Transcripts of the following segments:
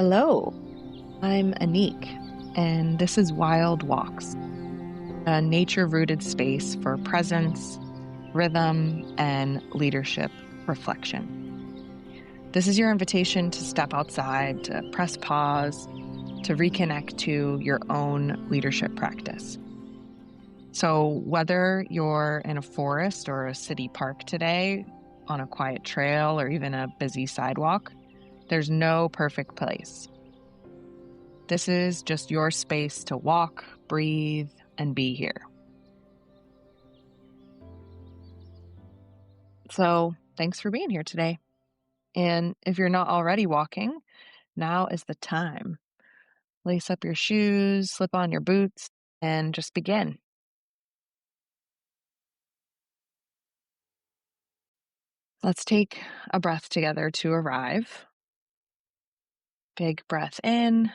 Hello, I'm Anik, and this is Wild Walks, a nature rooted space for presence, rhythm, and leadership reflection. This is your invitation to step outside, to press pause, to reconnect to your own leadership practice. So, whether you're in a forest or a city park today, on a quiet trail, or even a busy sidewalk, there's no perfect place. This is just your space to walk, breathe, and be here. So, thanks for being here today. And if you're not already walking, now is the time. Lace up your shoes, slip on your boots, and just begin. Let's take a breath together to arrive. Big breath in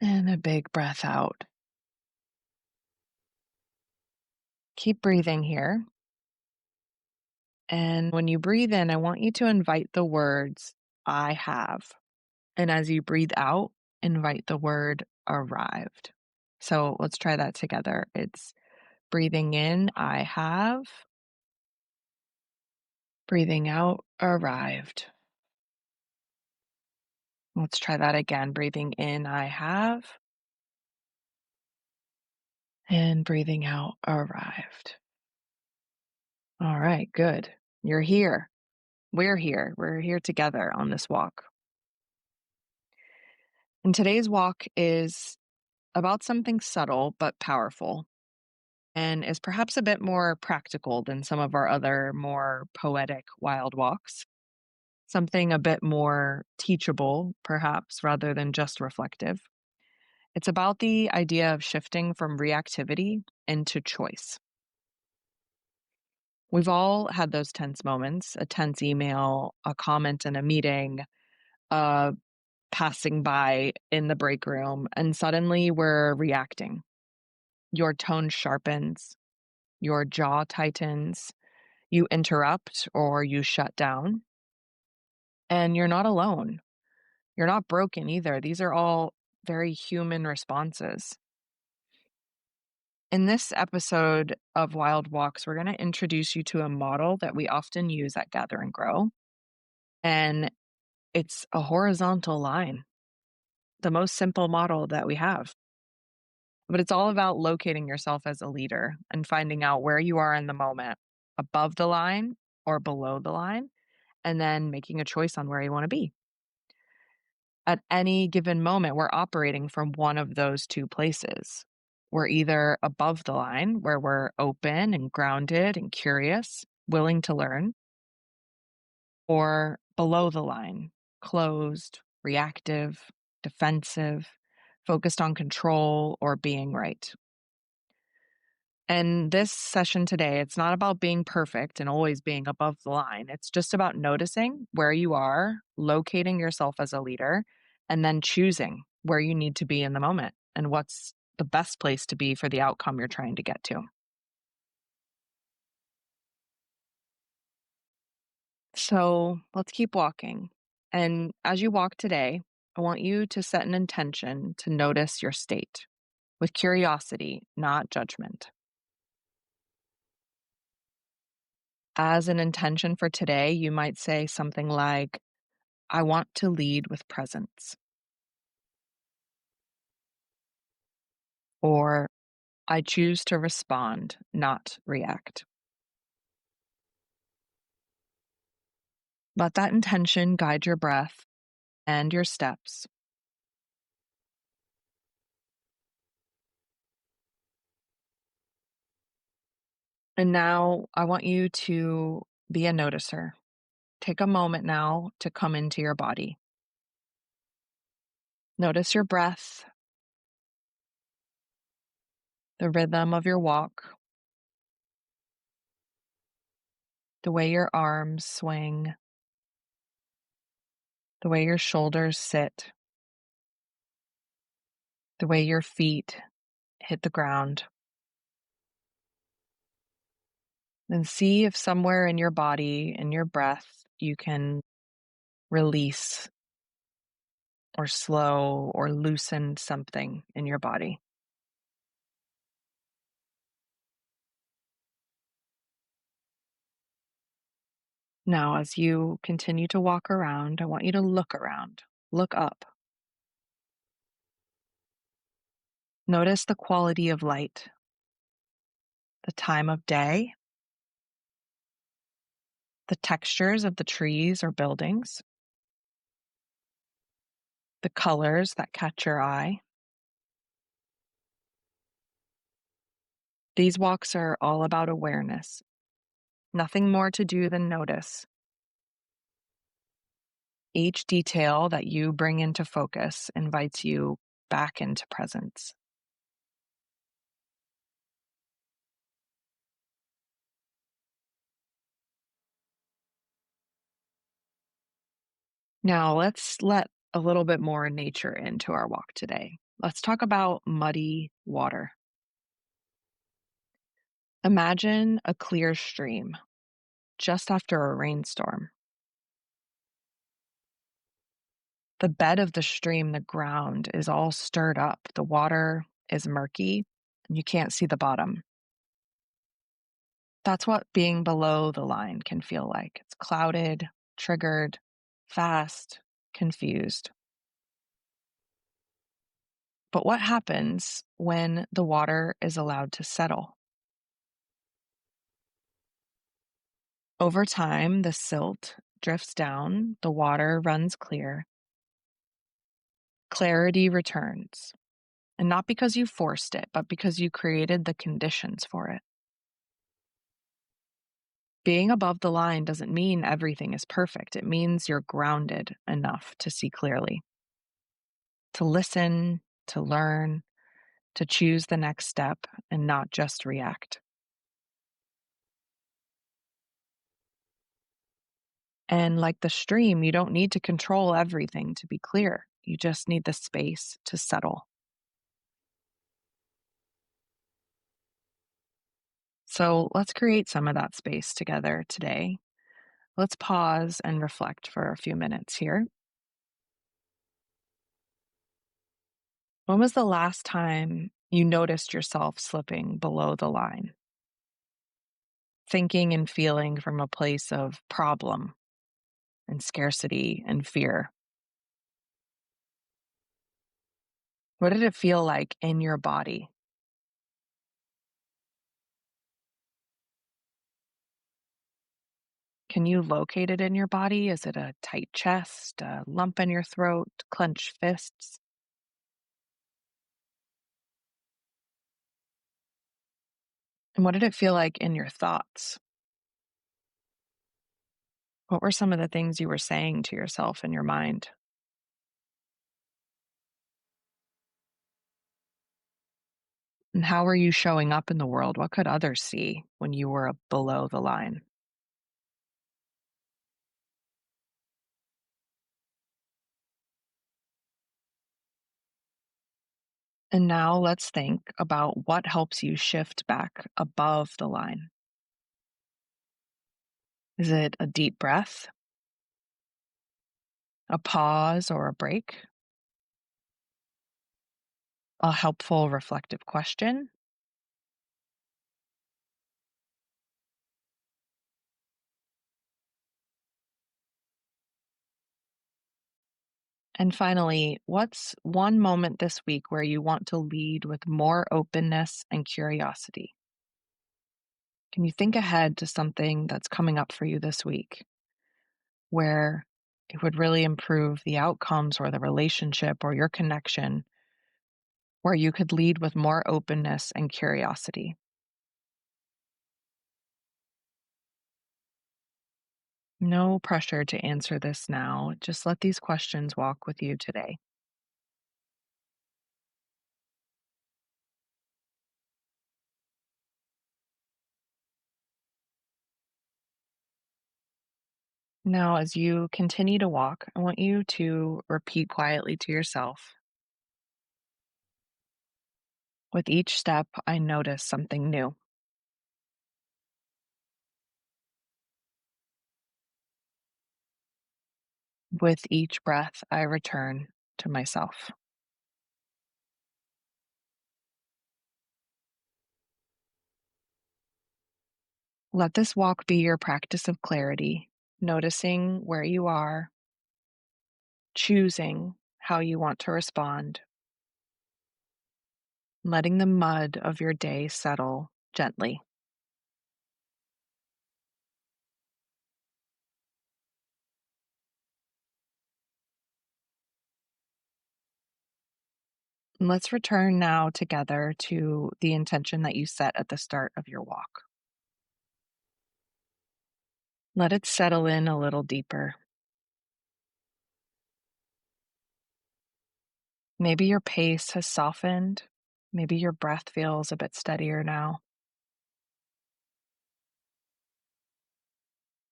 and a big breath out. Keep breathing here. And when you breathe in, I want you to invite the words, I have. And as you breathe out, invite the word arrived. So let's try that together. It's breathing in, I have. Breathing out, arrived. Let's try that again. Breathing in, I have. And breathing out, arrived. All right, good. You're here. We're here. We're here together on this walk. And today's walk is about something subtle but powerful, and is perhaps a bit more practical than some of our other more poetic wild walks. Something a bit more teachable, perhaps, rather than just reflective. It's about the idea of shifting from reactivity into choice. We've all had those tense moments, a tense email, a comment in a meeting, a passing by in the break room, and suddenly we're reacting. Your tone sharpens, your jaw tightens, you interrupt or you shut down. And you're not alone. You're not broken either. These are all very human responses. In this episode of Wild Walks, we're going to introduce you to a model that we often use at Gather and Grow. And it's a horizontal line, the most simple model that we have. But it's all about locating yourself as a leader and finding out where you are in the moment, above the line or below the line, and then making a choice on where you want to be. At any given moment, we're operating from one of those two places. We're either above the line, where we're open and grounded and curious, willing to learn, or below the line, closed, reactive, defensive, focused on control or being right. And this session today, it's not about being perfect and always being above the line. It's just about noticing where you are, locating yourself as a leader, and then choosing where you need to be in the moment and what's the best place to be for the outcome you're trying to get to. So let's keep walking. And as you walk today, I want you to set an intention to notice your state with curiosity, not judgment. As an intention for today, you might say something like, I want to lead with presence, or I choose to respond, not react. Let that intention guide your breath and your steps. And now I want you to be a noticer. Take a moment now to come into your body. Notice your breath, the rhythm of your walk, the way your arms swing, the way your shoulders sit, the way your feet hit the ground. And see if somewhere in your body, in your breath, you can release or slow or loosen something in your body. Now, as you continue to walk around, I want you to look around, look up. Notice the quality of light, the time of day, the textures of the trees or buildings, the colors that catch your eye. These walks are all about awareness, nothing more to do than notice. Each detail that you bring into focus invites you back into presence. Now, let's let a little bit more nature into our walk today. Let's talk about muddy water. Imagine a clear stream just after a rainstorm. The bed of the stream, the ground, is all stirred up. The water is murky, and you can't see the bottom. That's what being below the line can feel like. It's clouded, triggered, fast, confused. But what happens when the water is allowed to settle? Over time, the silt drifts down, the water runs clear, clarity returns. And not because you forced it, but because you created the conditions for it. Being above the line doesn't mean everything is perfect. It means you're grounded enough to see clearly, to listen, to learn, to choose the next step and not just react. And like the stream, you don't need to control everything to be clear. You just need the space to settle. So let's create some of that space together today. Let's pause and reflect for a few minutes here. When was the last time you noticed yourself slipping below the line? Thinking and feeling from a place of problem and scarcity and fear. What did it feel like in your body? Can you locate it in your body? Is it a tight chest, a lump in your throat, clenched fists? And what did it feel like in your thoughts? What were some of the things you were saying to yourself in your mind? And how were you showing up in the world? What could others see when you were below the line? And now let's think about what helps you shift back above the line. Is it a deep breath, a pause or a break, a helpful reflective question? And finally, what's one moment this week where you want to lead with more openness and curiosity? Can you think ahead to something that's coming up for you this week where it would really improve the outcomes or the relationship or your connection, where you could lead with more openness and curiosity? No pressure to answer this now. Just let these questions walk with you today. Now, as you continue to walk, I want you to repeat quietly to yourself. With each step, I notice something new. With each breath, I return. to myself. Let this walk be your practice of clarity, noticing where you are, choosing how you want to respond, letting the mud of your day settle gently. And let's return now together to the intention that you set at the start of your walk. Let it settle in a little deeper. Maybe your pace has softened. Maybe your breath feels a bit steadier now.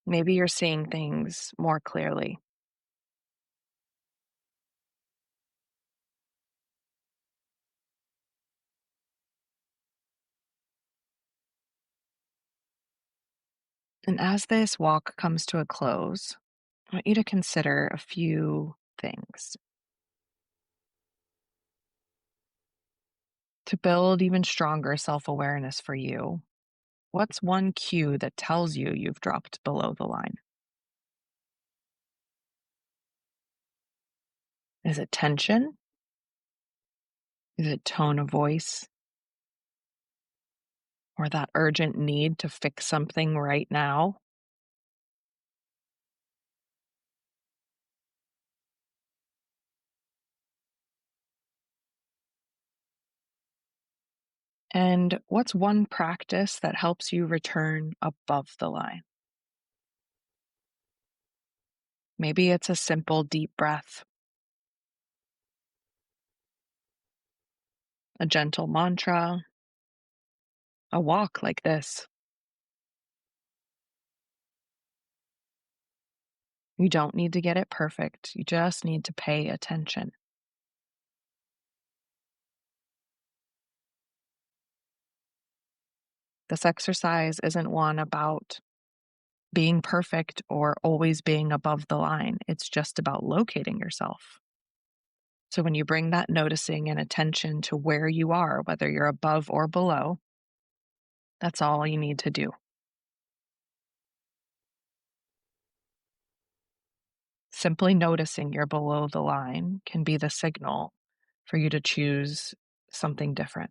Maybe you're seeing things more clearly. And as this walk comes to a close, I want you to consider a few things. To build even stronger self awareness for you, what's one cue that tells you you've dropped below the line? Is it tension? Is it tone of voice? Or that urgent need to fix something right now? And what's one practice that helps you return above the line? Maybe it's a simple deep breath, a gentle mantra, a walk like this. You don't need to get it perfect. You just need to pay attention. This exercise isn't one about being perfect or always being above the line. It's just about locating yourself. So when you bring that noticing and attention to where you are, whether you're above or below, that's all you need to do. Simply noticing you're below the line can be the signal for you to choose something different,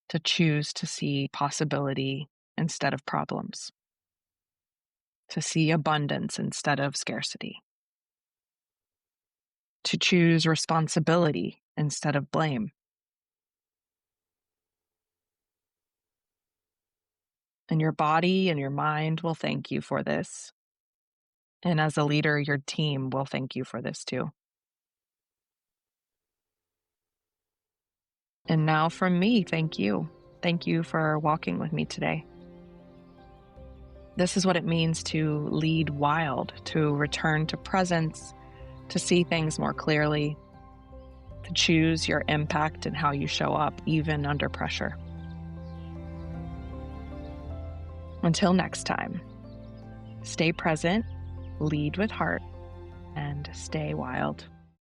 to choose to see possibility instead of problems, to see abundance instead of scarcity, to choose responsibility instead of blame. And your body and your mind will thank you for this. And as a leader, your team will thank you for this too. And now from me, thank you. Thank you for walking with me today. This is what it means to lead wild, to return to presence, to see things more clearly, to choose your impact and how you show up, even under pressure. Until next time, stay present, lead with heart, and stay wild.